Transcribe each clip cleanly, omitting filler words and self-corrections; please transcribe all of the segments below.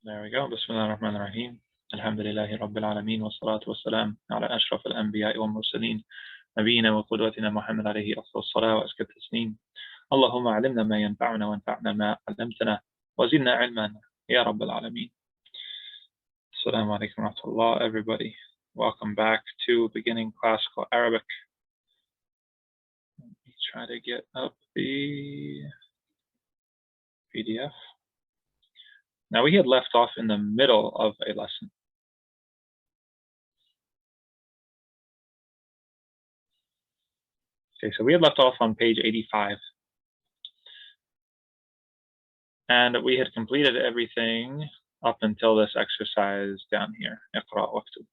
There we go. Bismillah ar-Rahman ar-Rahim. Alhamdulillahi Rabbil Alameen wa salatu wa salam ala ashraf al-anbiya wal mursalin nabiyina wa qudwatina Muhammad alayhi afdal salat wa azka tasneem. Allahumma alimna ma yanfa'una wa anfa'na ma 'allamtana wa zidna 'ilman ya Rabbil Alameen. Assalamu alaikum wa rahmatullah, everybody. Welcome back to beginning classical Arabic. Let me try to get up the PDF. Now we had left off in the middle of a lesson. Okay, so we had left off on page 85. And we had completed everything up until this exercise down here. Iqra waktub.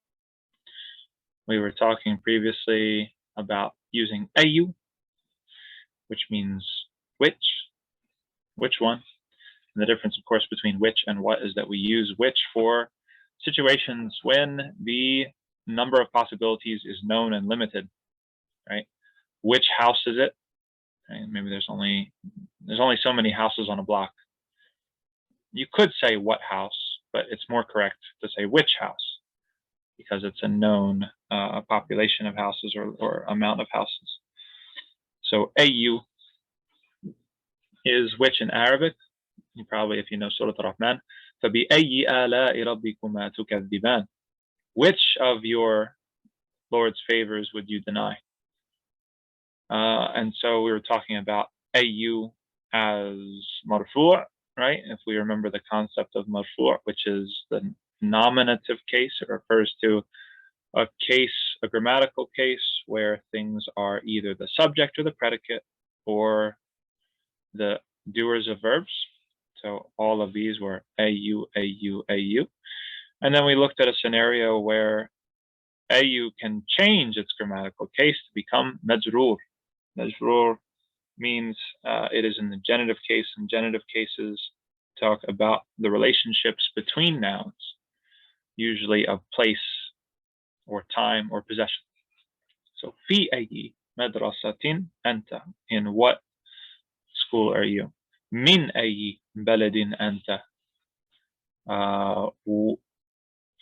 We were talking previously about using ayu, which means which one. And the difference, of course, between which and what is that we use which for situations when the number of possibilities is known and limited, right? Which house is it? Right? Maybe there's only so many houses on a block. You could say what house, but it's more correct to say which house because it's a known population of houses or amount of houses. So ayu is which in Arabic. You probably, if you know Surah Ar-Rahman, فَبِأَيِّ آلَاءِ رَبِّكُمَا تُكَذِّبَانِ. Which of your Lord's favors would you deny? And so we were talking about ayu as marfu', right? If we remember the concept of marfu', which is the nominative case, it refers to a grammatical case where things are either the subject or the predicate or the doers of verbs. So all of these were ayu, ayu, ayu. And then we looked at a scenario where ayu can change its grammatical case to become majroor. Majroor means it is in the genitive case, and genitive cases talk about the relationships between nouns, usually of place or time or possession. So fi ayi madrasatin anta. In what school are you? Min ayi baladin anta.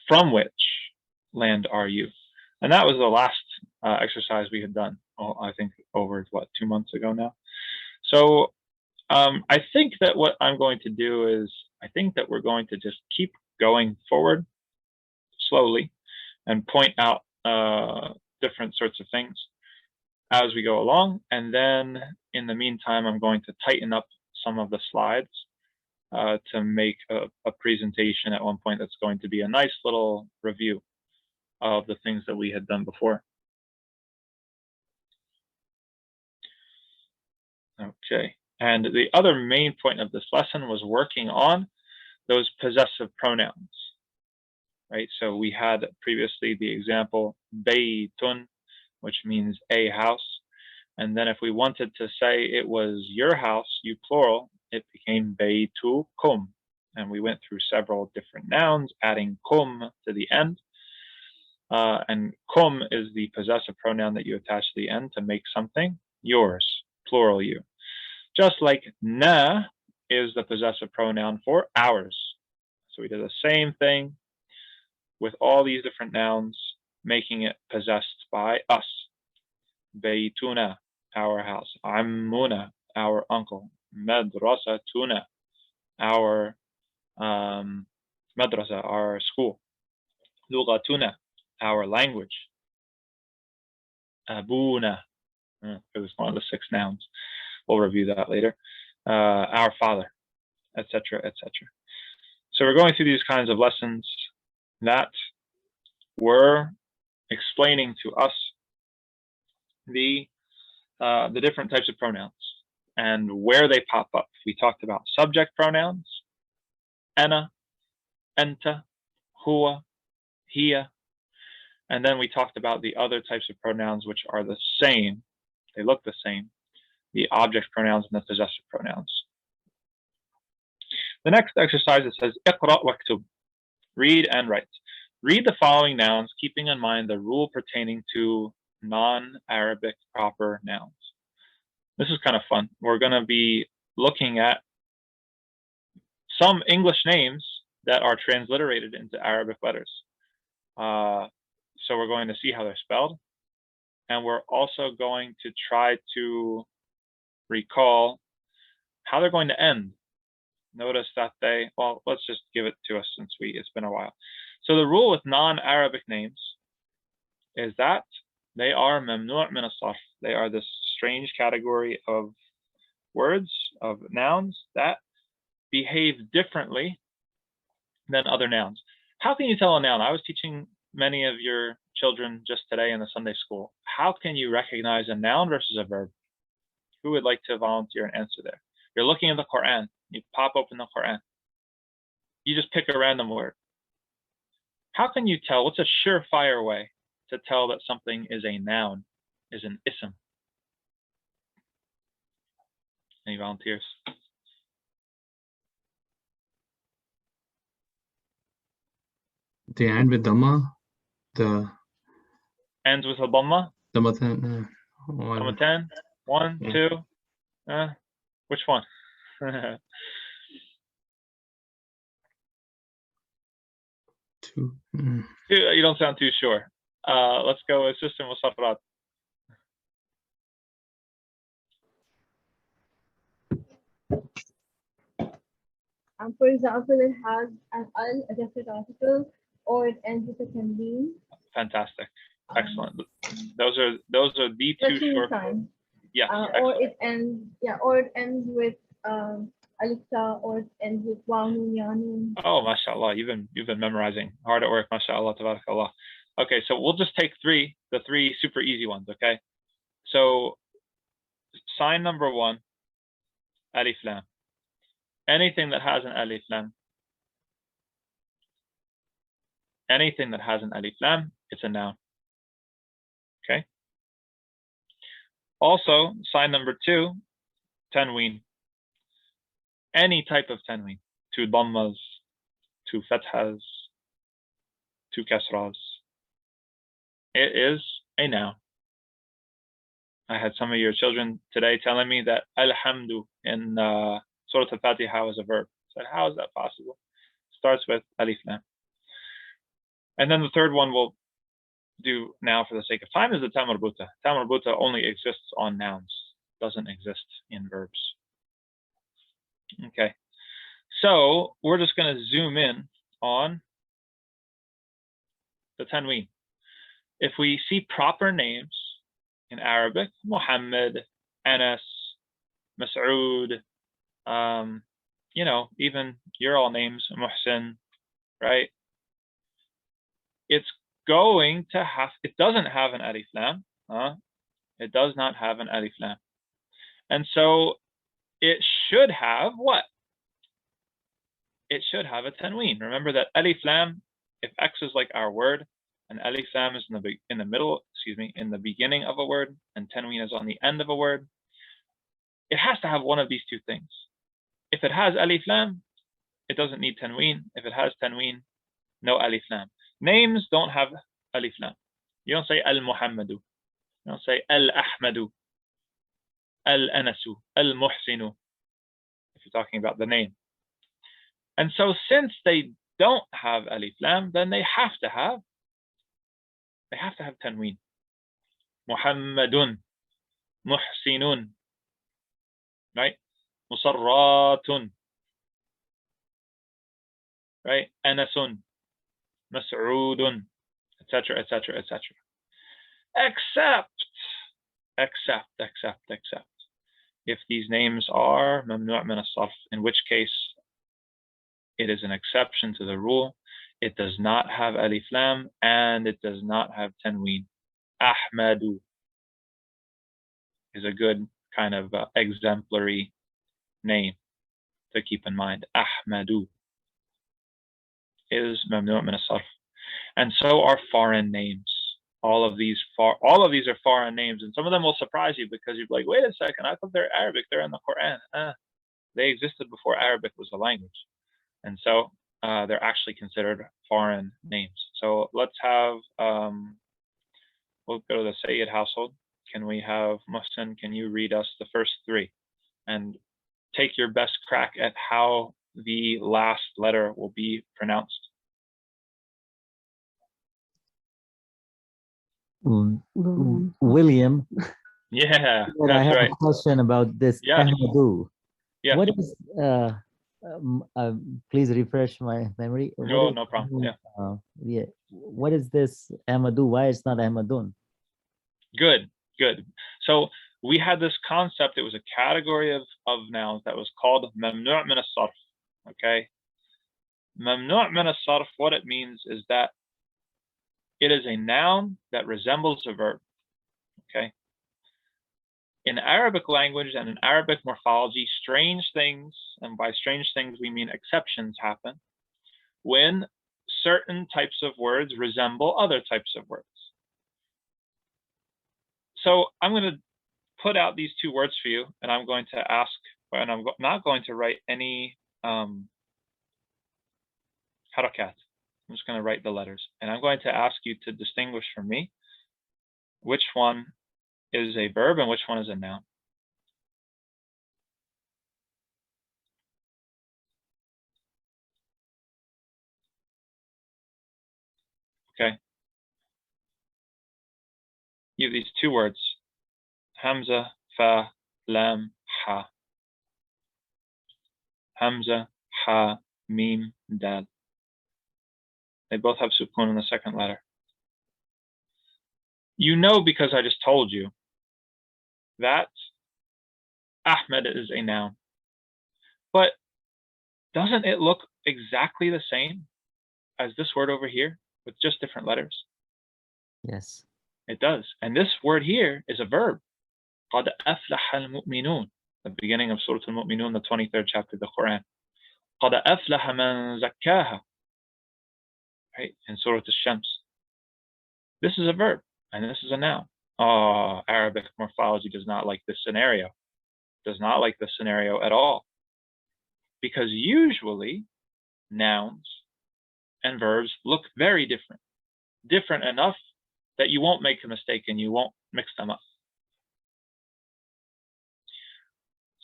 From which land are you? And that was the last exercise we had done. I think over 2 months ago now. So I think that what I'm going to do is I think that we're going to just keep going forward slowly and point out different sorts of things as we go along. And then in the meantime, I'm going to tighten up some of the slides to make a presentation at one point that's going to be a nice little review of the things that we had done before. Okay, and the other main point of this lesson was working on those possessive pronouns, right? So we had previously the example baytun, which means a house. And then if we wanted to say it was your house, you plural, it became baytukum. And we went through several different nouns, adding kum to the end. And kum is the possessive pronoun that you attach to the end to make something yours, plural you. Just like na is the possessive pronoun for ours. So we did the same thing with all these different nouns, making it possessed by us. Baytuna, our house. Ammuna, our uncle. Madrasatuna, our madrasa, our school. Lugatuna, our language. Abuna, it was one of the 6 nouns. We'll review that later. Our father, etc., etc. So we're going through these kinds of lessons that were explaining to us the different types of pronouns and where they pop up. We talked about subject pronouns, ana, anta, huwa, hiya, and then we talked about the other types of pronouns which are the same. They look the same. The object pronouns and the possessive pronouns. The next exercise, it says iqra waktub. Read and write. Read the following nouns, keeping in mind the rule pertaining to non-Arabic proper nouns. This is kind of fun. We're going to be looking at some English names that are transliterated into Arabic letters. So we're going to see how they're spelled. And we're also going to try to recall how they're going to end. Notice that well, let's just give it to us since it's been a while. So the rule with non-Arabic names is that they are mamnu' min as-sarf. They are this strange category of words, of nouns that behave differently than other nouns. How can you tell a noun? I was teaching many of your children just today in the Sunday school. How can you recognize a noun versus a verb? Who would like to volunteer and answer there? You're looking in the Quran. You pop open the Quran. You just pick a random word. How can you tell? What's a surefire way to tell that something is a noun, is an ism? Any volunteers? The end with Dhamma, the Ends with a Dhamma? Dhamma. Dhamma 10? 1, 2? Which one? Two. You don't sound too sure. Let's go with Sister Musafrat. For example, it has an al, a definite article, or it ends with a tanween. Fantastic. Excellent. Those are the two short forms. Yes. Or it ends with alif ta, or it ends with waw nun ya nun. Oh, mashallah, you've been memorizing. Hard at work, mashallah, tabarakallah. Okay, so we'll just take the three super easy ones, okay? So sign number 1, alif lam. Anything that has an alif lam, it's a noun. Okay. Also, sign number 2, tanween. Any type of tanween, 2 dhammas, 2 fathas, 2 kasras. It is a noun. I had some of your children today telling me that alhamdu in Surah Al-Fatiha was a verb. I said, how is that possible? Starts with alif lam. And then the third one we'll do now for the sake of time is the ta marbuta. Ta marbuta only exists on nouns, doesn't exist in verbs. Okay, so we're just going to zoom in on the tanween. If we see proper names in Arabic, Muhammad, Anas, Mas'ud, even your all names, Muhsin, right? It doesn't have an alif lam. It does not have an alif lam. And so it should have what? It should have a tanween. Remember that alif lam, if X is like our word, and alif lam is in the beginning of a word, and tanween is on the end of a word, it has to have one of these two things. If it has alif lam, it doesn't need tanween. If it has tanween, no alif lam. Names don't have alif lam. You don't say al-Muhammadu. You don't say al-Ahmadu, al-Anasu, al-Muhsinu, if you're talking about the name. And so since they don't have alif lam, then they have to have tanween. Muhammadun, Muhsinun, right? Musarratun, right? Anasun, Mas'udun, etc., etc., etc. Except if these names are mamnu' min as-sarf, in which case it is an exception to the rule. It does not have alif lam and it does not have tanween. Ahmadu is a good kind of exemplary name to keep in mind. Ahmadu is mamnu' min as-sarf. And so are foreign names. All of these are foreign names, and some of them will surprise you because you're like, wait a second, I thought they're Arabic, they're in the Quran. They existed before Arabic was a language. And so they're actually considered foreign names. So let's have, we'll go to the Sayyid household. Can we have Muhsin, can you read us the first 3 and take your best crack at how the last letter will be pronounced? William. Yeah, But I that's have right. a question about this Yes. Ahmadu. Yes. What is please refresh my memory. No, no problem. Yeah. Yeah. What is this Ahmadu? Why it's not Ahmadun? Good, good. So we had this concept. It was a category of nouns that was called mamnu' min as-sarf. Okay. Mamnu' min as-sarf, what it means is that it is a noun that resembles a verb. Okay. In Arabic language and in Arabic morphology, strange things, and by strange things we mean exceptions, happen when certain types of words resemble other types of words. So I'm going to put out these two words for you, and I'm going to ask, and I'm not going to write any harakat. I'm just going to write the letters, and I'm going to ask you to distinguish for me which one is a verb and which one is a noun. Okay. You have these two words, Hamza, Fa, Lam, Ha. Hamza, Ha, Mim, Dal. They both have sukun in the second letter. You know, because I just told you, that Ahmed is a noun. But doesn't it look exactly the same as this word over here with just different letters? Yes. It does. And this word here is a verb. قَدْ أَفْلَحَ الْمُؤْمِنُونَ, the beginning of Surah Al-Mu'minun, the 23rd chapter of the Quran. قَدْ أَفْلَحَ مَنْ زَكَّاهَا, right, in Surah Al-Shams. This is a verb, and this is a noun. Oh, Arabic morphology does not like this scenario. Does not like this scenario at all. Because usually, nouns and verbs look very different. Different enough that you won't make a mistake and you won't mix them up.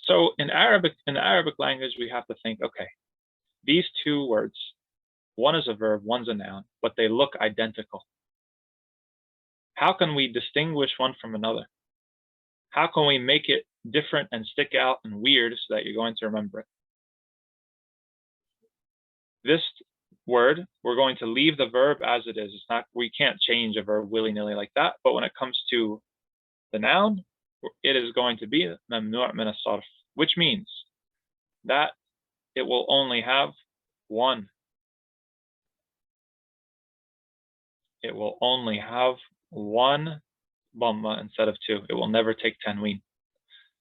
So in the Arabic language, we have to think, okay, these two words, one is a verb, one's a noun, but they look identical. How can we distinguish one from another? How can we make it different and stick out and weird so that you're going to remember it? This word, we're going to leave the verb as it is. It's not, we can't change a verb willy-nilly like that. But when it comes to the noun, it is going to be mamnu' min as-sarf, which means that it will only have one. It will only have one dhamma instead of two. It will never take tanween.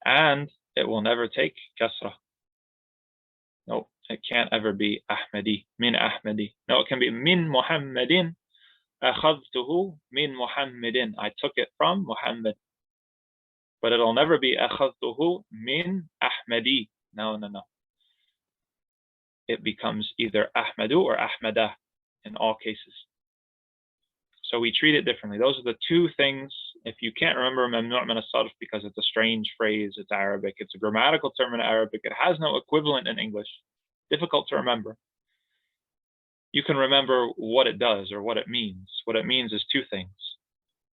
And it will never take kasra. No, it can't ever be Ahmadi, min Ahmadi. No, it can be min Muhammadin. Akhadtuhu min Muhammadin. I took it from Muhammad. But it'll never be akhadtuhu min Ahmadi. No, no, no. It becomes either Ahmadu or Ahmadah in all cases. So we treat it differently. Those are the two things. If you can't remember mamnu' min as-sarf because it's a strange phrase, it's Arabic, it's a grammatical term in Arabic, it has no equivalent in English, difficult to remember. You can remember what it does or what it means. What it means is two things.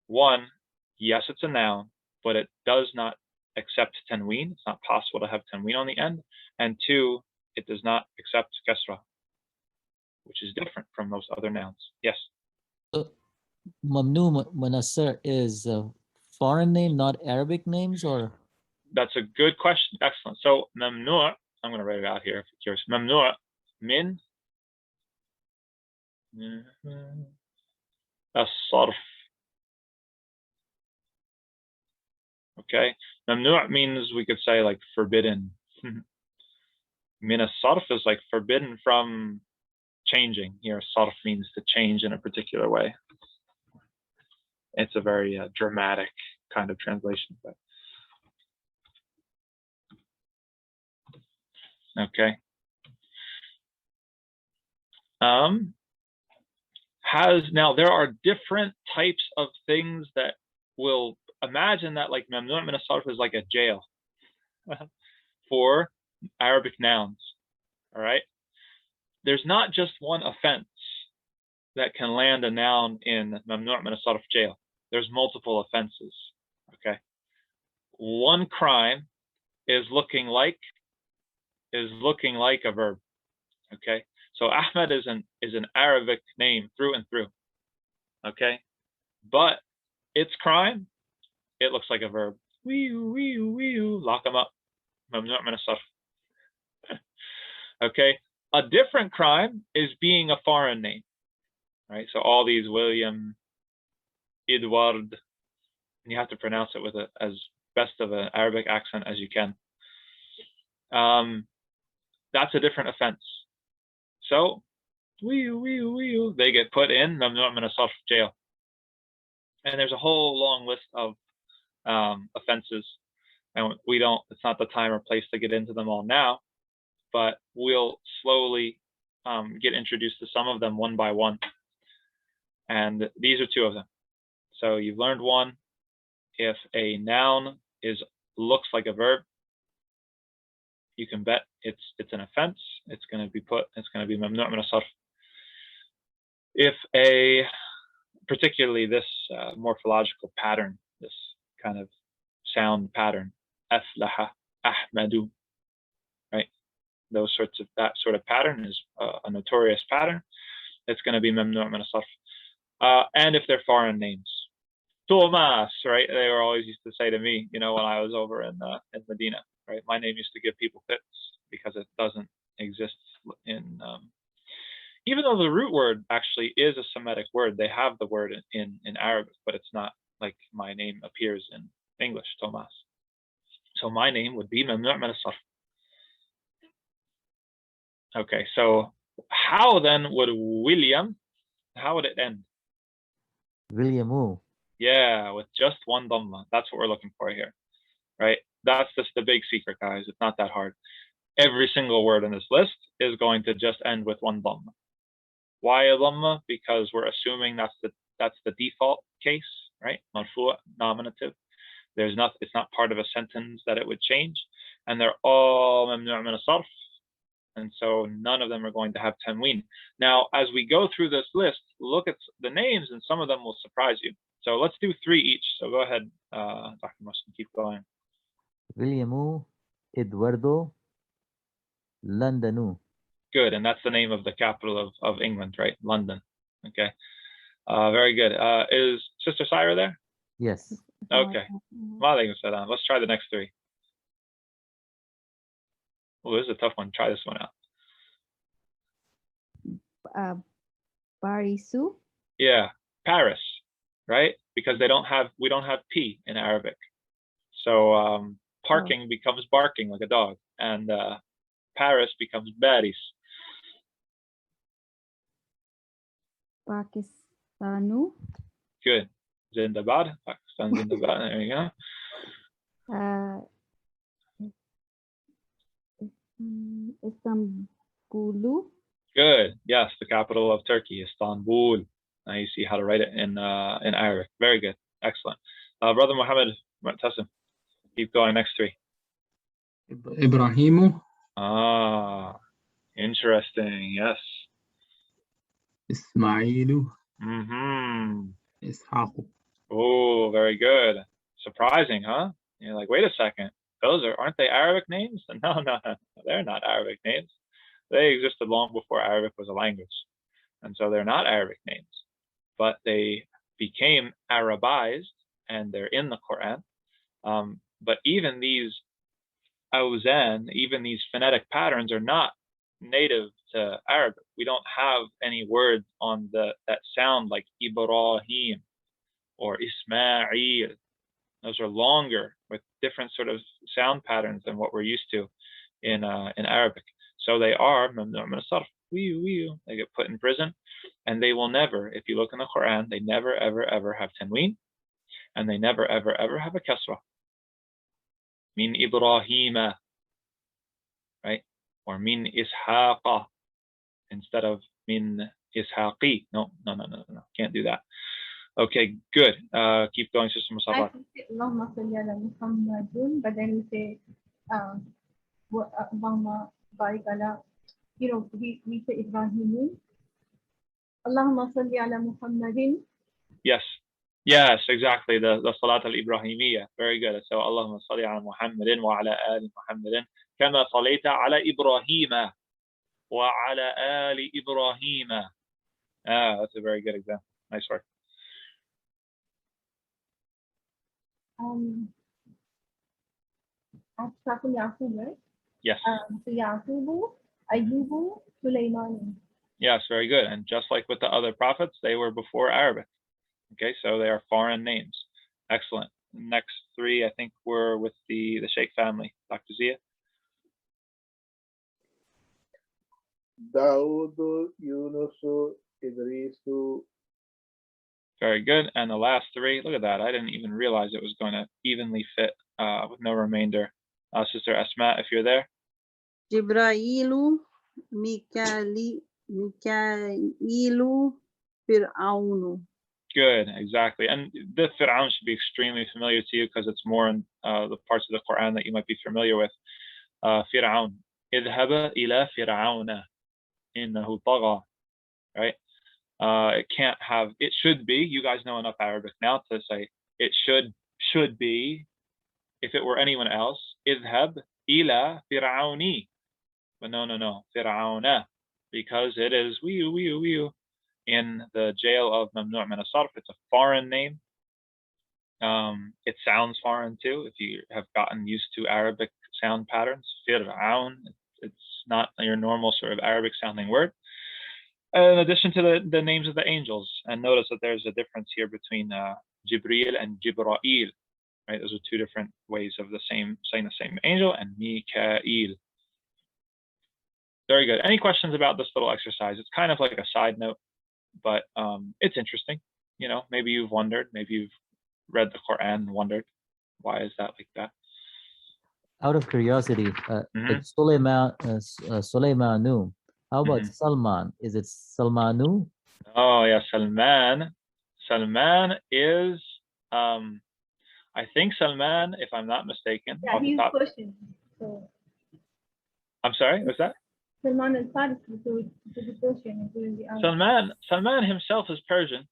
One, yes, it's a noun, but it does not accept tanween. It's not possible to have tanween on the end. And two, it does not accept kasra, which is different from most other nouns. Yes. So, Mamnu Manassar is a foreign name, not Arabic names, or? That's a good question. Excellent. So mamnu', I'm going to write it out here if you're curious. Mamnu' min as-sarf. Okay. Mamnu' means, we could say, like forbidden. Min as-sarf is like forbidden from changing. Here, sarf means to change in a particular way. It's a very dramatic kind of translation. But okay. Now there are different types of things that will imagine that, like mamnu' min as-sarf is like a jail for Arabic nouns. All right. There's not just one offense that can land a noun in mamnu' min as-sarf jail. There's multiple offenses. Okay. One crime is looking like a verb. Okay. So Ahmed is an Arabic name through and through. Okay. But its crime, it looks like a verb. Lock them up. Mamnu' min as-sarf. Okay. A different crime is being a foreign name. Right? So all these William, Edward, and you have to pronounce it with it as best of an Arabic accent as you can. That's a different offense. So they get put in mamnu' min as-sarf jail. And there's a whole long list of offenses, and it's not the time or place to get into them all now, but we'll slowly get introduced to some of them one by one. And these are two of them. So you've learned one. If a noun looks like a verb, you can bet it's an offense. It's going to be mamnu' min as-sarf. If particularly this morphological pattern, this kind of sound pattern, aflaha, ahmadu, right? That sort of pattern is a notorious pattern. It's going to be mamnu' min as-sarf. And if they're foreign names, Thomas, right? They were always used to say to me, when I was over in Medina, right? My name used to give people fits because it doesn't exist in, even though the root word actually is a Semitic word, they have the word in Arabic, but it's not like my name appears in English, Thomas. So my name would be mamnu' min as-sarf. Okay, so how then would William, how would it end? Williamu. Yeah, with just one dhamma. That's what we're looking for here, right? That's just the big secret, guys. It's not that hard. Every single word in this list is going to just end with one dhamma. Why a dhamma? Because we're assuming that's the default case, right? Marfu', nominative. It's not part of a sentence that it would change, and they're all mamnu' min as-sarf. And so none of them are going to have tanween. Now, as we go through this list, look at the names, and some of them will surprise you. So let's do 3 each. So go ahead, Dr. Muslim, keep going. Williamu, Eduardo, Londonu. Good, and that's the name of the capital of England, right? London. Okay, very good. Is Sister Syra there? Yes. Okay. Walaikum salam. Let's try the next 3. Oh, this is a tough one. Try this one out. Parisu. Yeah, Paris, right? Because we don't have P in Arabic. So parking becomes barking like a dog, and Paris becomes Baris. Pakistanu. Good. Zindabad, Pakistan Zindabad. There you go. Istanbulu. Good. Yes, the capital of Turkey, Istanbul. Now you see how to write it in Arabic. Very good. Excellent. Brother Muhammad Mu'tasim, keep going. Next 3. Ibrahimu. Ah, interesting. Yes. Ismailu. Mm-hmm. Ishaqu. Oh, very good. Surprising, huh? You're like, wait a second. Aren't they Arabic names? No, they're not Arabic names. They existed long before Arabic was a language. And so they're not Arabic names, but they became Arabized and they're in the Quran. But even these awzan, even these phonetic patterns are not native to Arabic. We don't have any words on that sound like Ibrahim or Ismail. Those are longer with different sort of sound patterns than what we're used to in Arabic. So they are mamnu' min as-sarf. They get put in prison, and they will never, if you look in the Quran, they never ever ever have tanween, and they never ever ever have a kasra. Min Ibrahima, right? Or min Ishaqa instead of min Ishaqi. No. Can't do that. Okay, good. Keep going, Sister Musabah. I think Allahumma salli ala Muhammadun, but then we say Allahumma barik ala you know, we say Ibrahimi. Allahumma salli ala Muhammadin. Yes. Yes, exactly. The Salat al-Ibrahimiyya. Very good. So Allahumma salli ala Muhammadin wa ala ali Muhammadin. Kama salayta ala Ibrahima wa ala ali Ibrahima. That's a very good example. Nice work. After Yaqub, right? Yes. So Yaqubu, Ayyubu, Sulaymani. Yes, very good. And just like with the other prophets, they were before Arabic. Okay, so they are foreign names. Excellent. Next three, I think, were with the Sheikh family. Dr. Zia? Daudu, Yunusu, Idrisu. Very good. And the last three, look at that. I didn't even realize it was going to evenly fit with no remainder. Sister Asma, if you're there. Jibrailu, Mikailu, Fir'aunu. Good, exactly. And the Fir'aun should be extremely familiar to you because it's more in the parts of the Quran that you might be familiar with. Fir'aun. Idhaba ila Fir'auna. Innahu tagha. Right? It can't have, it should be, you guys know enough Arabic now to say it should be, if it were anyone else, idhab ila Fir'auni. But no, Fir'auna, because it is we in the jail of Mamnu' min as-sarf. It's a foreign name. It sounds foreign too, if you have gotten used to Arabic sound patterns. Fir'aun, it's not your normal sort of Arabic sounding word. In addition to the names of the angels, and notice that there's a difference here between Jibril and Jibra'il, right? Those are two different ways of saying the same angel. And Mikael. Very good. Any questions about this little exercise? It's kind of like a side note, but it's interesting. You know, maybe you've wondered, maybe you've read the Quran and wondered, why is that like that? Out of curiosity, it's Sulaymanu. How about Salman? Is it Salmanu? Oh yeah, Salman. Salman is, I think Salman, if I'm not mistaken. Yeah, he's Persian. So. I'm sorry, what's that? Salman is Farsi, so it's Persian. Salman himself is Persian,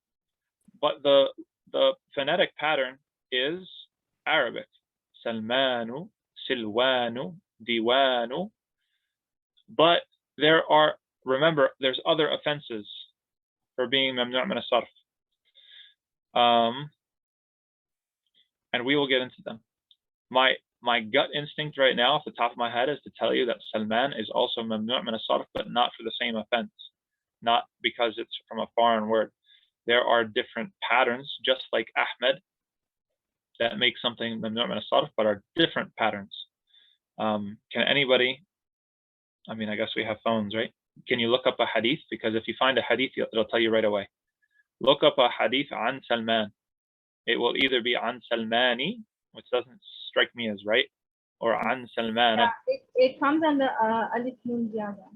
but the phonetic pattern is Arabic. Salmanu, Silwanu, Diwanu. But there are, remember, there's other offenses for being Mamnu' min as-sarf. And we will get into them. My gut instinct right now, off the top of my head, is to tell you that Salman is also Mamnu' min as-sarf, but not for the same offense. Not because it's from a foreign word. There are different patterns, just like Ahmed, that make something Mamnu' min as-sarf, but are different patterns. Can anybody, I mean, I guess we have phones, right? Can you look up a hadith? Because if you find a hadith, it'll tell you right away. Look up a hadith an Salman. It will either be an Salmani, which doesn't strike me as right, or an Salmana. Yeah, it comes under Alif Nun Ziyada.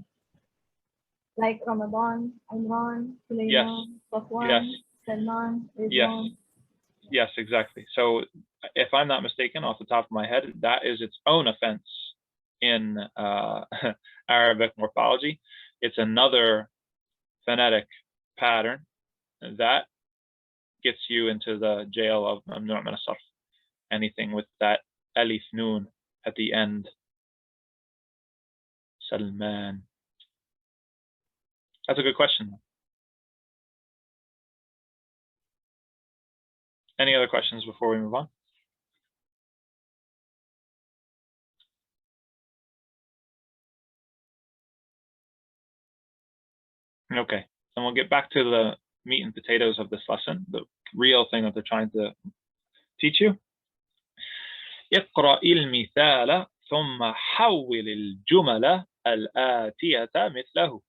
Like Ramadan, Imran, Sulaiman, Safwan, Salman, Rizwan. Yes, exactly. So if I'm not mistaken, off the top of my head, that is its own offense in Arabic morphology. It's another phonetic pattern that gets you into the jail of Mamnu' min as-sarf. Anything with that alif noon at the end. Salman. That's a good question. Any other questions before we move on? Okay, then we'll get back to the meat and potatoes of this lesson, the real thing that they're trying to teach you. اقرأ المثال ثم حول الجمل الآتية مثله.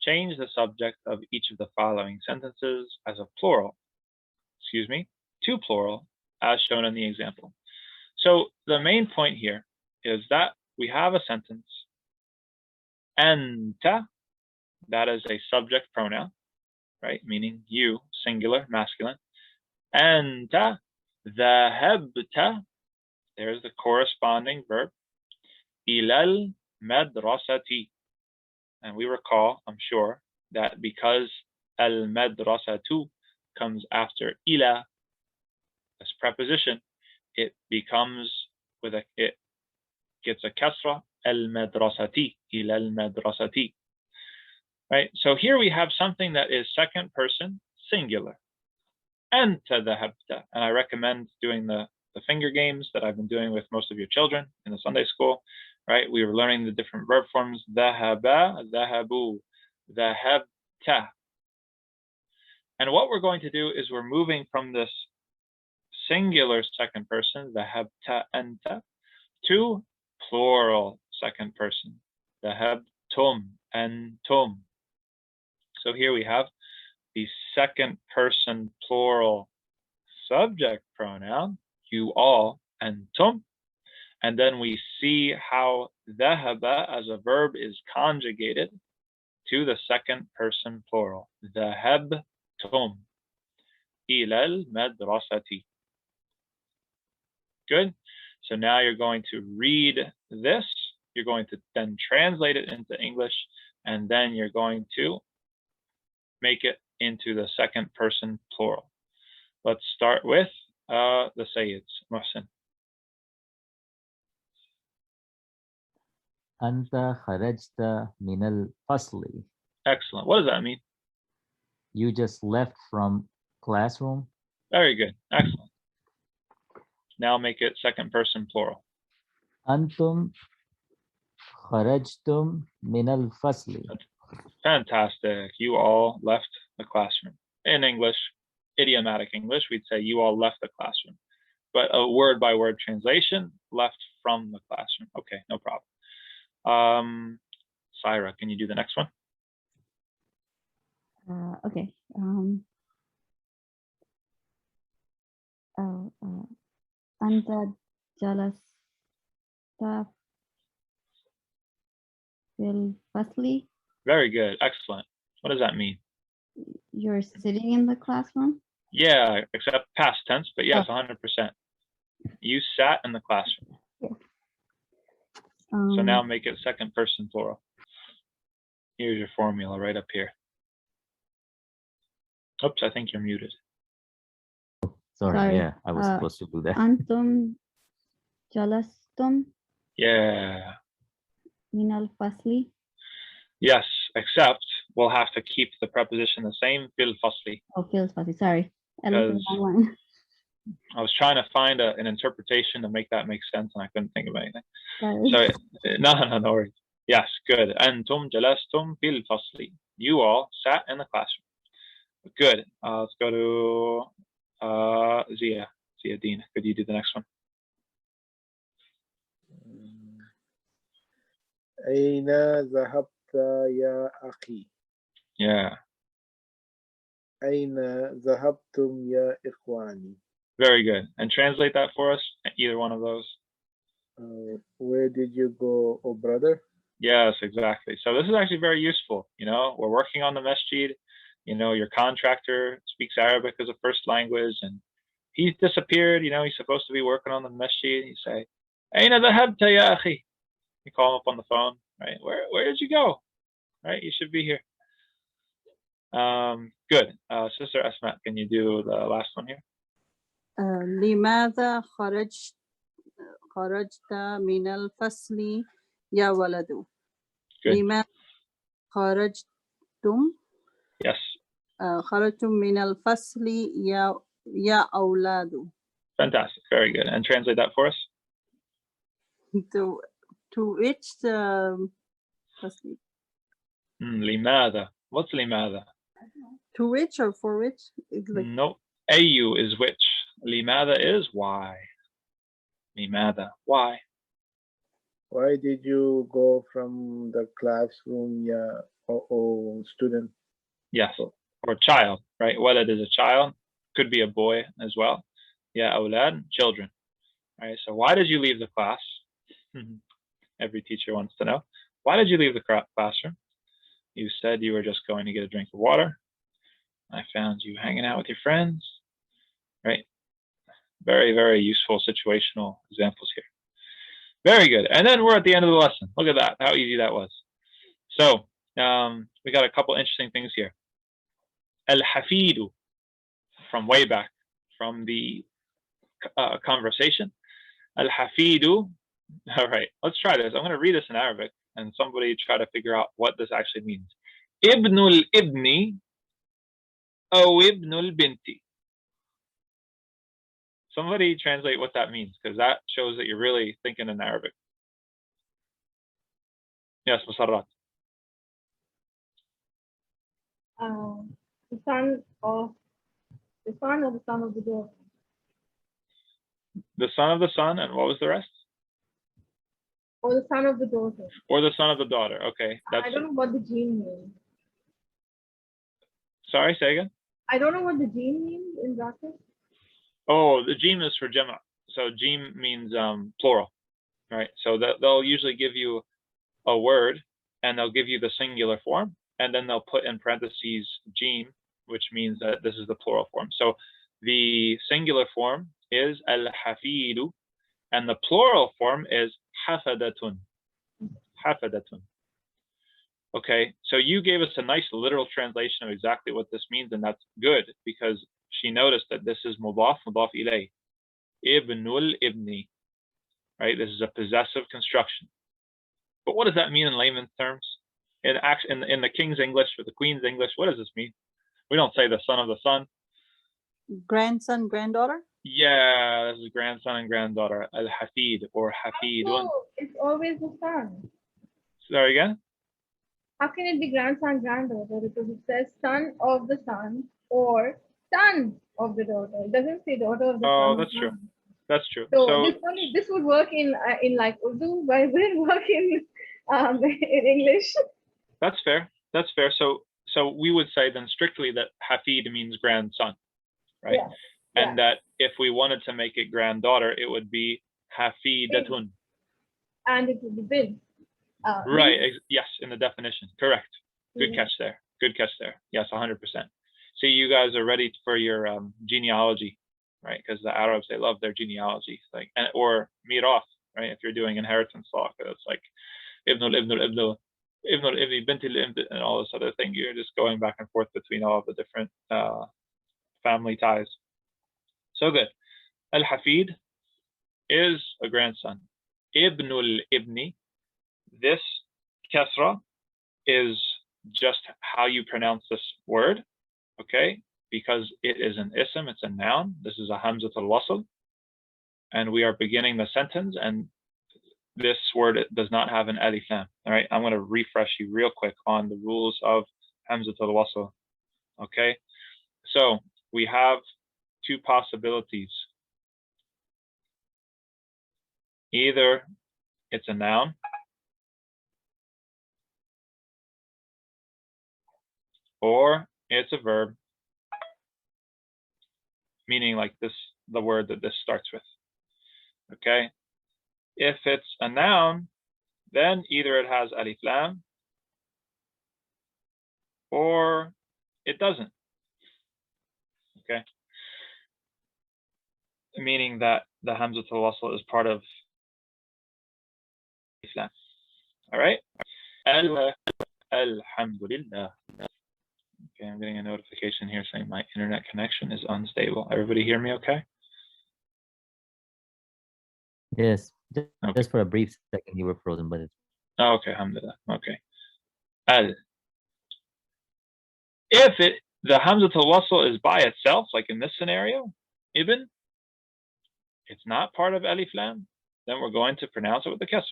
Change the subject of each of the following sentences as a plural, to plural, as shown in the example. So the main point here is that we have a sentence, anta, that is a subject pronoun, right? Meaning you, singular, masculine. Anta dhahabta, there's the corresponding verb, ilal madrasati, And we recall, I'm sure, that because al-madrasatu comes after ila, as preposition, it becomes it gets a kasra, al-madrasati, ila al-madrasati. Right? So here we have something that is second person singular. Anta dhahabta. And I recommend doing the finger games that I've been doing with most of your children in the Sunday school. Right? We were learning the different verb forms. Dhahaba, dhahabu, dhahabta. And what we're going to do is we're moving from this singular second person, dhahabta anta, to plural second person, dhahabtum antum. So here we have the second person plural subject pronoun, you all, antum. And then we see how dhahaba as a verb is conjugated to the second person plural, dhahabtum ila al-madrasati. Good. So now you're going to read this. You're going to then translate it into English, and then you're going to make it into the second person plural. Let's start with the Sayyids. Mohsin. Anta kharajta min al-fasli. Excellent. What does that mean? You just left from classroom. Very good. Excellent. Now make it second person plural. Antum kharajtum min al-fasli. Fantastic. You all left the classroom. In English, idiomatic English, we'd say you all left the classroom. But a word by word translation, left from the classroom. Okay, no problem. Syra, can you do the next one? Okay. Anta jalasta fil fasli. Very good. Excellent. What does that mean? You're sitting in the classroom? Yeah, except past tense, but yes, 100%. You sat in the classroom. Yeah. So now make it second person plural. Here's your formula right up here. Oops, I think you're muted. Sorry, yeah, I was supposed to do that. Antum jalastum Yeah. min al-fasli. Yes, except we'll have to keep the preposition the same, fil fasli. Oh, fil fasli. Sorry. I looked at the wrong one. I was trying to find an interpretation to make that make sense, and I couldn't think of anything. Sorry. So, no worries. Yes, good. Antum jalastum fil fasli. You all sat in the classroom. Good. Let's go to Zia Dean. Could you do the next one? أين ذهبت يا أخي؟ Yeah. أين ذهبتم يا إخواني? Very good. And translate that for us, either one of those. Where did you go, oh brother? Yes, exactly. So this is actually very useful. You know, we're working on the masjid. You know, your contractor speaks Arabic as a first language, and he's disappeared. You know, he's supposed to be working on the masjid. You say, أين ذهبت يا أخي? You call him up on the phone, right? Where did you go? Right? You should be here. Good. Sister Asma, can you do the last one here? لماذا خرجت من الفصل يا ولد؟ Good. لماذا خرجتم؟ Yes. خرجتم من الفصل يا أولاد. Fantastic. Very good. And translate that for us. To which فصل? لماذا. What's لماذا? To which or for which? Like, No. Ayu is which. لماذا is why. لماذا. Why? Why did you go from the classroom, ya student? Yes. Or child, right? Walad is a child. Could be a boy as well. Ya awlad, children. Right. So why did you leave the class? Every teacher wants to know. Why did you leave the classroom? You said you were just going to get a drink of water. I found you hanging out with your friends. Right. Very, very useful situational examples here. Very good. And then we're at the end of the lesson. Look at that, how easy that was. So we got a couple interesting things here. Al-Hafidu, from way back, from the conversation. Al-Hafidu. All right, let's try this. I'm going to read this in Arabic, and somebody try to figure out what this actually means. Ibnul ibni aw ibnul binti. Somebody translate what that means, because that shows that you're really thinking in Arabic. Yes, Musarrat. The son of the son or the son of the daughter. The son of the son, and what was the rest? Or the son of the daughter. Or the son of the daughter. Okay, that's. I don't know what the gene means. Sorry, say again. I don't know what the gene means in brackets. Oh, the jim is for jama. So jim means plural, right? So they'll usually give you a word, and they'll give you the singular form, and then they'll put in parentheses jim, which means that this is the plural form. So the singular form is al-hafidu, and the plural form is hafadatun. Hafadatun. Okay, so you gave us a nice literal translation of exactly what this means, and that's good, because she noticed that this is mudaf ilay. Ibnul ibni. Right, this is a possessive construction. But what does that mean in layman's terms? In the king's English or the queen's English, what does this mean? We don't say the son of the son. Grandson, granddaughter? Yeah, this is grandson and granddaughter. Al-Hafid or Hafidun. Oh, it's always the son. Sorry again? How can it be grandson, granddaughter? Because it says son of the son or son of the daughter. It doesn't say daughter of the son. Oh, that's true. That's true. So this would work in like Urdu, but it wouldn't work in English. That's fair. That's fair. So we would say then strictly that Hafid means grandson, right? Yeah. And that if we wanted to make it granddaughter, it would be Hafidatun. And it would be bint. Right. Yes, in the definition. Correct. Good catch there. Good catch there. Yes, 100%. See, you guys are ready for your genealogy, right? Because the Arabs, they love their genealogy, like, or miraf, right? If you're doing inheritance law, it's like ibnul ibni bintil ibn, and all this other thing. You're just going back and forth between all of the different family ties. So good. Al-Hafid is a grandson. Ibnul ibni, this kasra is just how you pronounce this word, okay? Because it is an ism, it's a noun. This is a Hamza Talwasso, and we are beginning the sentence, and this word does not have an alif lam. All right, I'm going to refresh you real quick on the rules of Hamza Talwasso. Okay, so we have two possibilities. Either it's a noun, or it's a verb, meaning like this, the word that this starts with. Okay, if it's a noun, then either it has alif lam or it doesn't. Okay, meaning that the Hamza Talwasso is part of Islam. All right. Alhamdulillah. Okay, I'm getting a notification here saying my internet connection is unstable. Everybody hear me okay? Yes, just, Okay. just for a brief second, you were frozen, but it's Oh, okay, alhamdulillah. Okay. If the Hamza Talwasso is by itself, like in this scenario, ibn, it's not part of alif lam, then we're going to pronounce it with the kasr.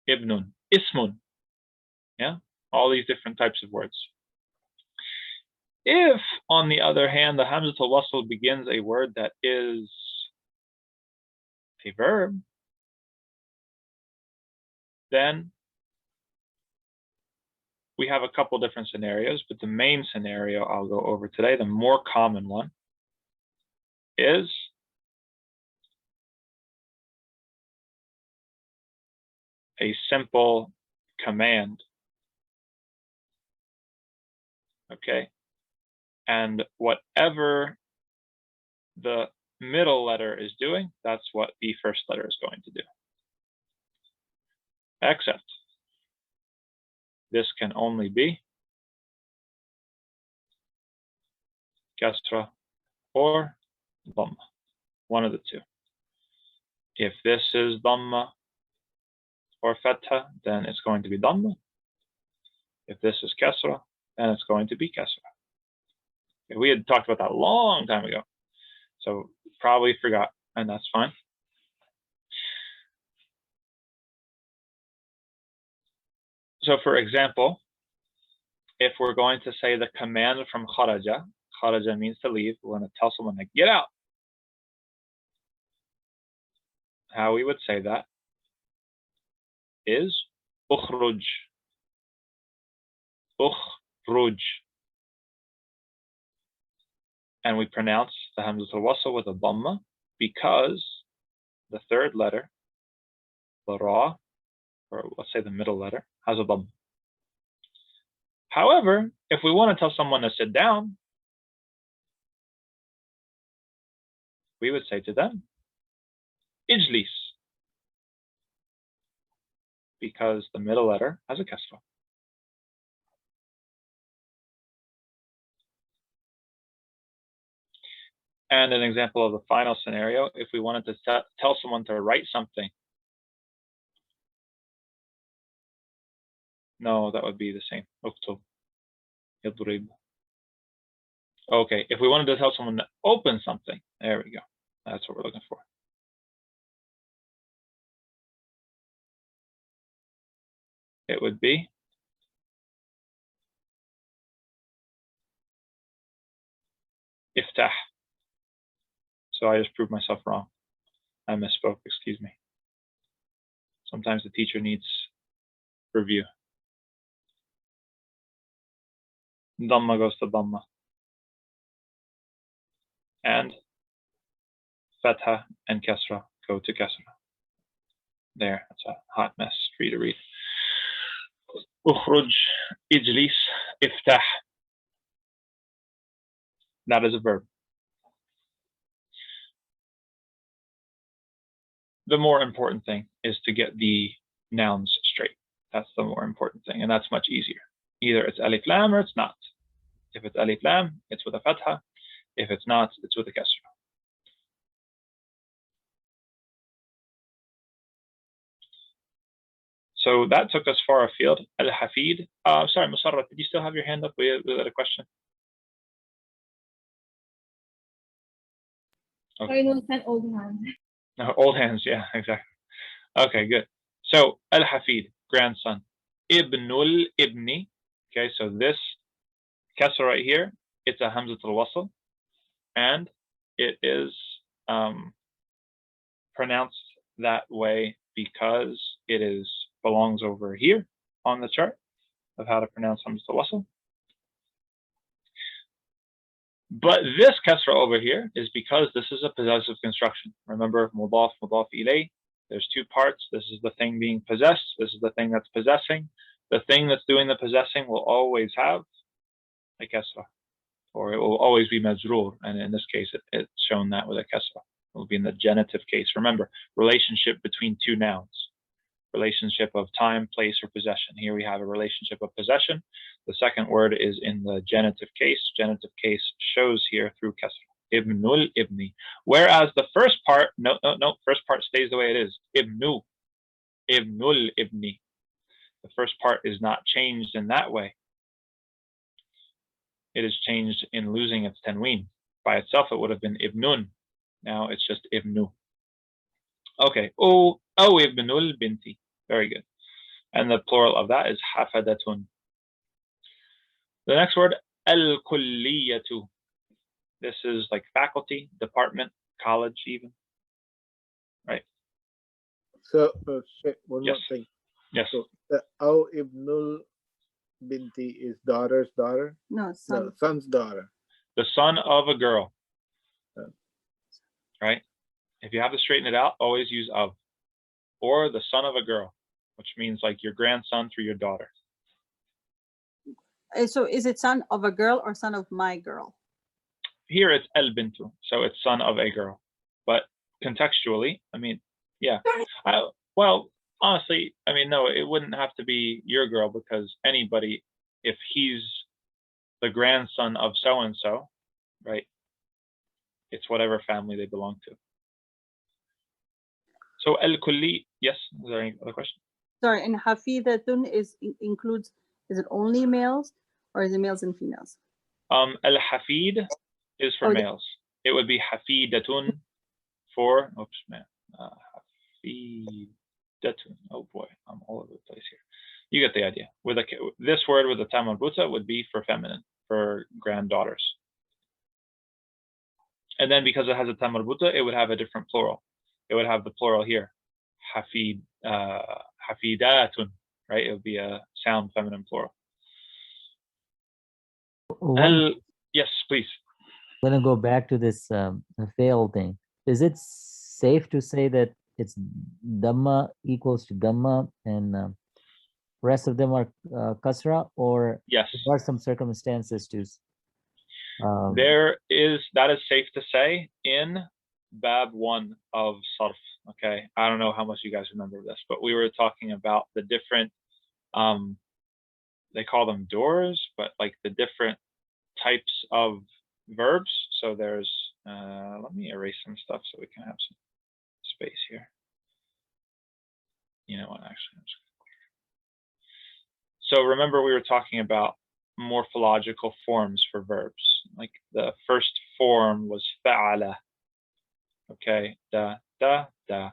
Ibnun, ismun. Yeah, all these different types of words. If, on the other hand, the Hamza Talwasso begins a word that is a verb, then we have a couple different scenarios, but the main scenario I'll go over today, the more common one, is a simple command. Okay, and whatever the middle letter is doing, that's what the first letter is going to do. Except this can only be kasra or dhamma, one of the two. If this is dhamma or fatha, then it's going to be dhamma. If this is kasra, then it's going to be kasra. Okay, we had talked about that a long time ago, so probably forgot, and that's fine. So for example, if we're going to say the command from kharaja, kharaja means to leave, we're going to tell someone to get out. How we would say that is ukhruj. Ukhruj. And we pronounce the Hamza Talwasso with a dhamma because the third letter, the ra, or let's say the middle letter, has a dhamma. However, if we want to tell someone to sit down, we would say to them, ijlis, because the middle letter has a kasra. And an example of the final scenario, if we wanted to tell someone to write something. No, that would be the same. Uktub, yadrib. Okay, if we wanted to tell someone to open something, there we go. That's what we're looking for. It would be iftah. So I just proved myself wrong. I misspoke, excuse me. Sometimes the teacher needs review. Dhamma goes to dhamma. And fatha and kasra go to kasra. There, that's a hot mess for you to read. Ukhruj, ijlis, iftah. That is a verb. The more important thing is to get the nouns straight. That's the more important thing, and that's much easier. Either it's alif lam or it's not. If it's alif lam, it's with a fatha. If it's not, it's with a kasra. So that took us far afield. Al-Hafid. Sorry, Musarrat, did you still have your hand up? We had a question. Okay. Sorry, no, it's an old man. No, old hands, yeah, exactly. Okay, good. So Al-Hafid, grandson. Ibnul Ibni. Okay, so this kasra right here, it's a Hamza Talwasso, and it is pronounced that way because it belongs over here on the chart of how to pronounce Hamza Talwasso. But this kasra over here is because this is a possessive construction. Remember, mudaf, mudaf ilay. There's two parts. This is the thing being possessed. This is the thing that's possessing. The thing that's doing the possessing will always have a kasra, or it will always be majroor. And in this case, it's shown that with a kasra. It will be in the genitive case. Remember, relationship between two nouns. Relationship of time, place, or possession. Here we have a relationship of possession. The second word is in the genitive case. Genitive case shows here through kasra. Ibnul ibni. Whereas the first part, no, first part stays the way it is. Ibnu. Ibnul ibni. The first part is not changed in that way. It is changed in losing its tanween. By itself, it would have been ibnun. Now it's just ibnu. Okay. Oh, ibnul binti. Very good. And the plural of that is hafadatun. The next word, al-kulliyatu. This is like faculty, department, college even. Right. So, one Yes. more thing. Yes. So, the ibnul binti is daughter's daughter? No, son. No, son's daughter. The son of a girl. Yeah. Right? If you have to straighten it out, always use of. Or the son of a girl, which means like your grandson through your daughter. So is it son of a girl or son of my girl? Here it's el bintu, so it's son of a girl. But contextually, I mean, yeah. Well, Honestly, I mean, no, it wouldn't have to be your girl, because anybody, if he's the grandson of so-and-so, right? It's whatever family they belong to. So al-kulli, yes, is there any other question? Sorry, and hafidatun includes, is it only males or is it males and females? Al-hafid is for Oh, males. It would be hafidatun for, oops, man, hafidatun. Oh boy, I'm all over the place here. You get the idea. With this word with the ta marbuta would be for feminine, for granddaughters. And then because it has a ta marbuta, it would have a different plural. It would have the plural here, hafidatun, right? It would be a sound feminine plural. Yes, please. I'm gonna go back to this fail thing. Is it safe to say that it's dhamma equals to dhamma and rest of them are kasra, or Yes, there are some circumstances to that is safe to say in Bab 1 of Sarf. Okay, I don't know how much you guys remember this, but we were talking about the different, they call them doors, but like the different types of verbs. So there's, let me erase some stuff so we can have some space here. You know what, actually, so remember we were talking about morphological forms for verbs. Like the first form was fa'ala, okay, da, da, da.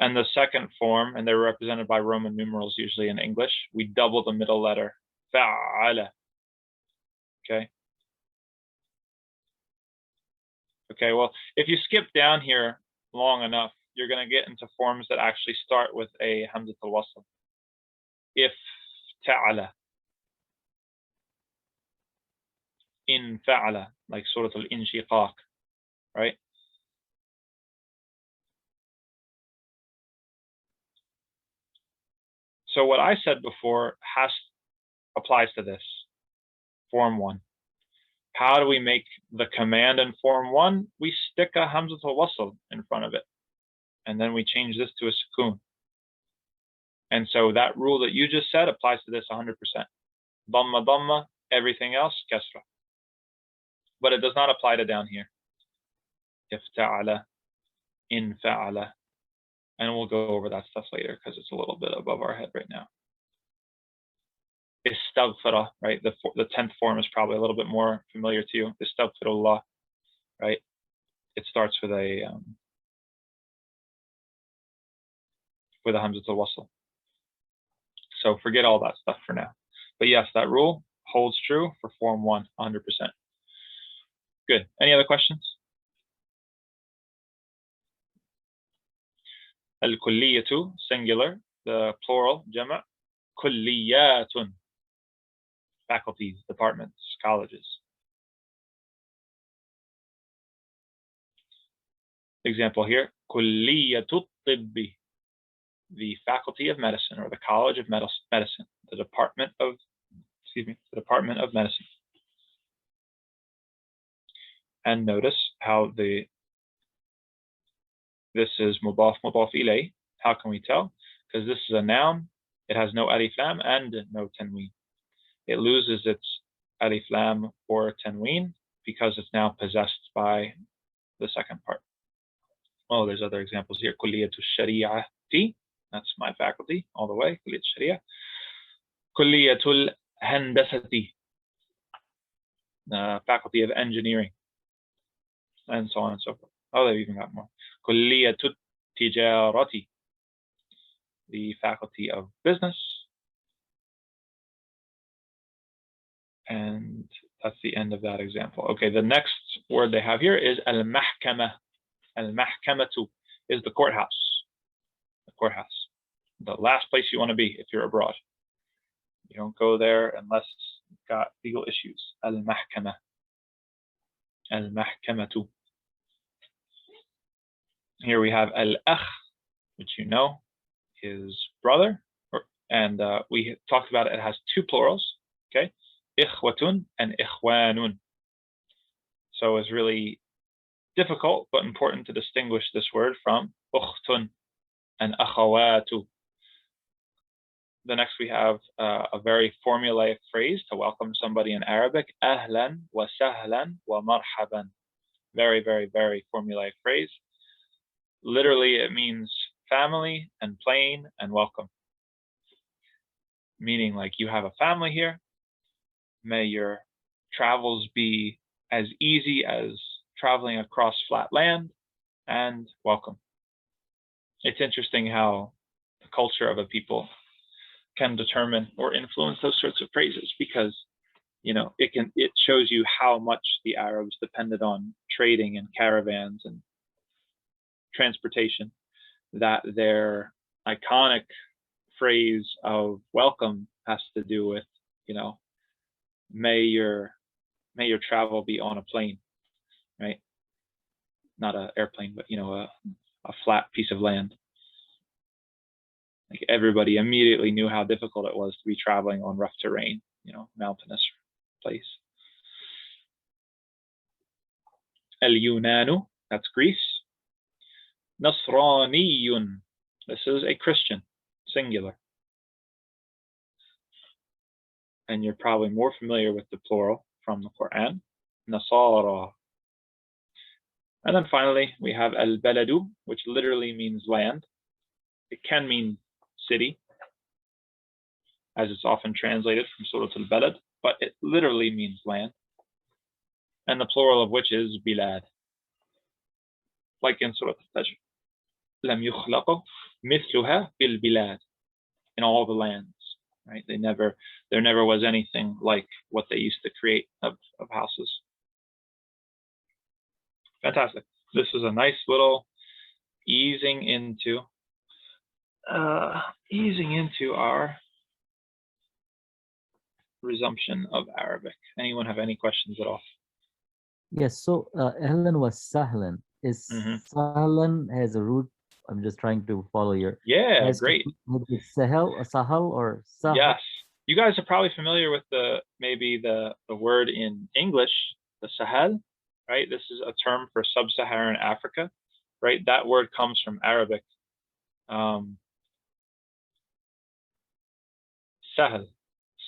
And the second form, and they're represented by Roman numerals usually in English, we double the middle letter, fa'ala, okay? Okay, well, if you skip down here long enough, you're going to get into forms that actually start with a Hamza Talwasso. If ta'ala, in fa'ala, like Surah Al-Inshiqaq, right? So what I said before applies to this, form 1. How do we make the command in form 1? We stick a Hamzatul Wasl in front of it, and then we change this to a sukoon. And so that rule that you just said applies to this 100%. Dhamma, dhamma, everything else, kasra. But it does not apply to down here. If ta'ala, in fa'ala. And we'll go over that stuff later because it's a little bit above our head right now. Istaghfara, right? The 10th form is probably a little bit more familiar to you. Istaghfirullah, right? It starts with a Hamzatul Wasl. So forget all that stuff for now. But yes, that rule holds true for form 1, 100%. Good. Any other questions? Al-kulliyatu, singular. The plural, jama', kulliyatun. Faculties, departments, colleges. Example here, kulliyatu tibbi. The faculty of medicine, or the college of medicine, the department of medicine. And notice how this is mudaf ilay. How can we tell? Because this is a noun, it has no alif lam and no tanween. It loses its alif lam or tanween because it's now possessed by the second part. Oh, there's other examples here. Kulliyatu shari'ati. That's my faculty all the way. Kulliyat Sharia. Kulliyatul Handasati, faculty of engineering, and so on and so forth. Oh, they've even got more. Kulliyatut Tijarati, the faculty of business. And that's the end of that example. Okay, the next word they have here is al-mahkama. Al-mahkamatu is the courthouse. The courthouse. The last place you want to be if you're abroad. You don't go there unless you've got legal issues. Al-mahkama. Al-mahkamatu. Here we have al-akh, which you know is brother. And we talked about it. It has two plurals. Okay. Ikhwatun and ikhwanun. So it's really difficult but important to distinguish this word from ukhtun and akhawatu. the next we have a very formulaic phrase to welcome somebody in Arabic. Ahlan wa sahlan wa marhaban. Very, very, very formulaic phrase. Literally, it means family and plain and welcome. Meaning like you have a family here. May your travels be as easy as traveling across flat land, and welcome. It's interesting how the culture of a people can determine or influence those sorts of phrases, because it shows you how much the Arabs depended on trading and caravans and transportation, that their iconic phrase of welcome has to do with, may your travel be on a plane, right? Not an airplane, but a flat piece of land. Like everybody immediately knew how difficult it was to be traveling on rough terrain, mountainous place. El-Yunanu, that's Greece. Nasraniyun, this is a Christian, singular. And you're probably more familiar with the plural from the Quran, Nasara. And then finally, we have Al-Baladu, which literally means land. It can mean city, as it's often translated from Surah Al-Balad, but it literally means land. And the plural of which is Bilad. Like in Surah Al-Fajr. Lam yukhlaqu mithluha bil bilad. In all the lands, right? There never was anything like what they used to create of houses. Fantastic. This is a nice little easing into our resumption of Arabic. Anyone have any questions at all? Yes, so Ahlan was Sahlan. Is Sahlan has a root? I'm just trying to follow your. Yeah, great. Sahal or Sahal? Yes. You guys are probably familiar with maybe the word in English, the Sahel, right? This is a term for sub-Saharan Africa, right? That word comes from Arabic. Sahl,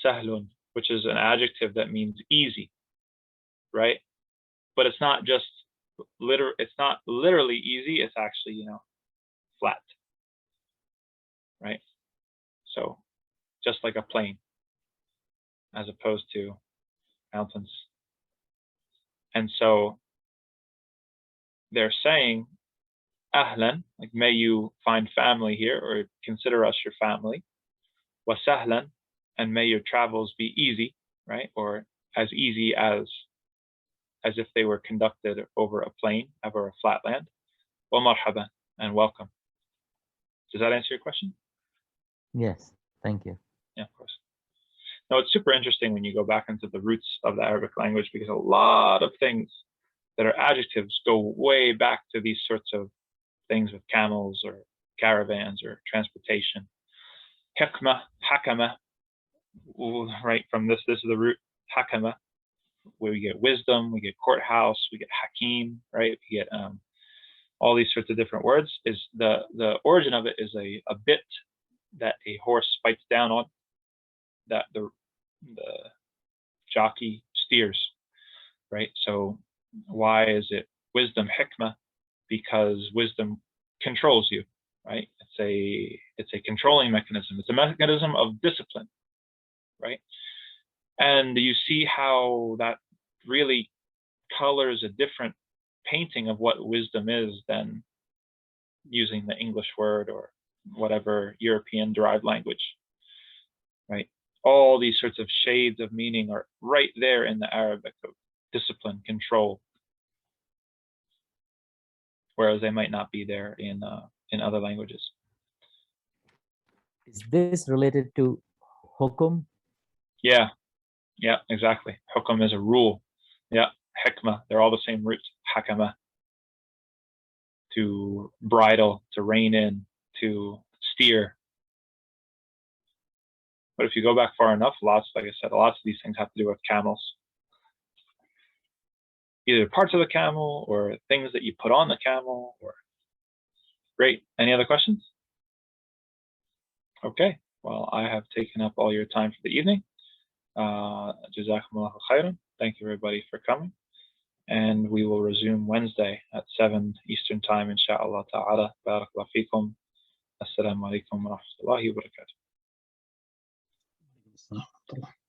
sahlun, which is an adjective that means easy, right? But it's not just it's not literally easy, it's actually, flat, right? So just like a plain, as opposed to mountains. And so they're saying, Ahlan, like may you find family here, or consider us your family. Wa sahlan, and may your travels be easy, right? Or as easy as if they were conducted over a plain, over a flat land. Wa marhaban, and welcome. Does that answer your question? Yes, thank you. Yeah, of course. Now, it's super interesting when you go back into the roots of the Arabic language, because a lot of things that are adjectives go way back to these sorts of things with camels or caravans or transportation. Hikmah, hakama, right from this is the root, hakama, where we get wisdom, we get courthouse, we get hakim, right? We get all these sorts of different words. Is the origin of it is a bit that a horse bites down on, that the jockey steers, right? So why is it wisdom, hikmah? Because wisdom controls you, right? It's a controlling mechanism. It's a mechanism of discipline, right? And you see how that really colors a different painting of what wisdom is than using the English word or whatever European derived language, right? All these sorts of shades of meaning are right there in the Arabic of discipline, control, whereas they might not be there in other languages. Is this related to hukum? Yeah, exactly. Hukum is a rule. Yeah, hikmah, they're all the same roots. Hakama, to bridle, to rein in, to steer. But if you go back far enough, like I said, lots of these things have to do with camels. Either parts of the camel or things that you put on the camel. Great. Any other questions? Okay. Well, I have taken up all your time for the evening. Jazakumullahu khairan. Thank you everybody for coming. And we will resume Wednesday at 7 Eastern Time, inshallah ta'ala. Barakallahu feekum. Assalamu alaikum wa rahmatullahi wa barakatuh. Assalamu alaikum.